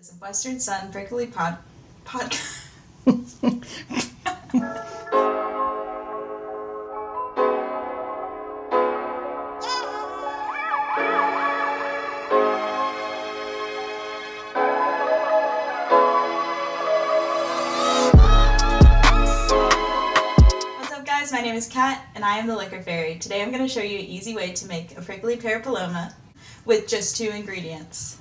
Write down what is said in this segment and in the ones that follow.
It's a Western Son Prickly Pod. What's up, guys? My name is Kat, and I am the Liquor Fairy. Today I'm going to show you an easy way to make a Prickly Pear Paloma with just 2 ingredients.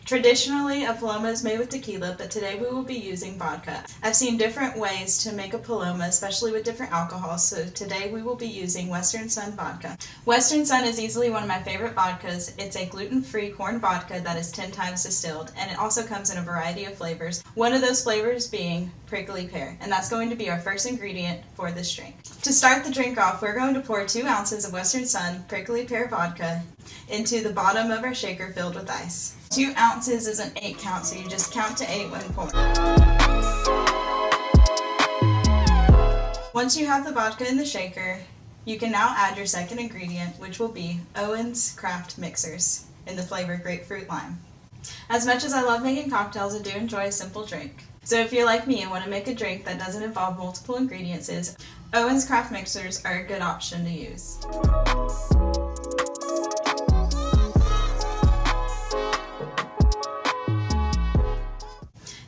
Traditionally, a Paloma is made with tequila, but today we will be using vodka. I've seen different ways to make a Paloma, especially with different alcohols, so today we will be using Western Son vodka. Western Son is easily one of my favorite vodkas. It's a gluten-free corn vodka that is 10 times distilled, and it also comes in a variety of flavors, one of those flavors being prickly pear, and that's going to be our first ingredient for this drink. To start the drink off, we're going to pour 2 ounces of Western Son Prickly Pear vodka into the bottom of our shaker filled with ice. 2 ounces is an 8 count, so you just count to 8 when pouring. Once you have the vodka in the shaker, you can now add your second ingredient, which will be Owen's Craft Mixers in the flavor Grapefruit Lime. As much as I love making cocktails, I do enjoy a simple drink. So if you're like me and want to make a drink that doesn't involve multiple ingredients, Owen's Craft Mixers are a good option to use.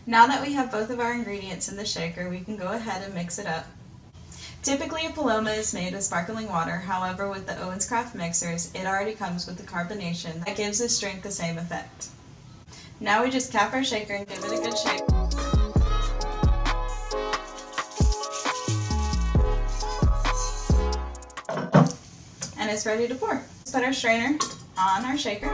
Now that we have both of our ingredients in the shaker, we can go ahead and mix it up. Typically a Paloma is made with sparkling water, however with the Owen's Craft Mixers, it already comes with the carbonation that gives this drink the same effect. Now we just cap our shaker and give it a good shake. And it's ready to pour. Let's put our strainer on our shaker.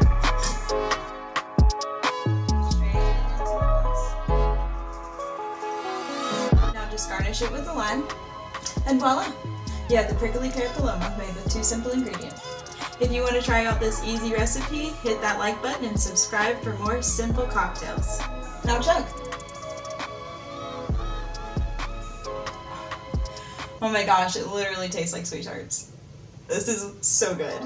Just garnish it with a lime, and voila! You have the Prickly Pear Paloma made with 2 simple ingredients. If you want to try out this easy recipe, hit that like button and subscribe for more simple cocktails. Now chug! Oh my gosh, it literally tastes like sweet tarts. This is so good.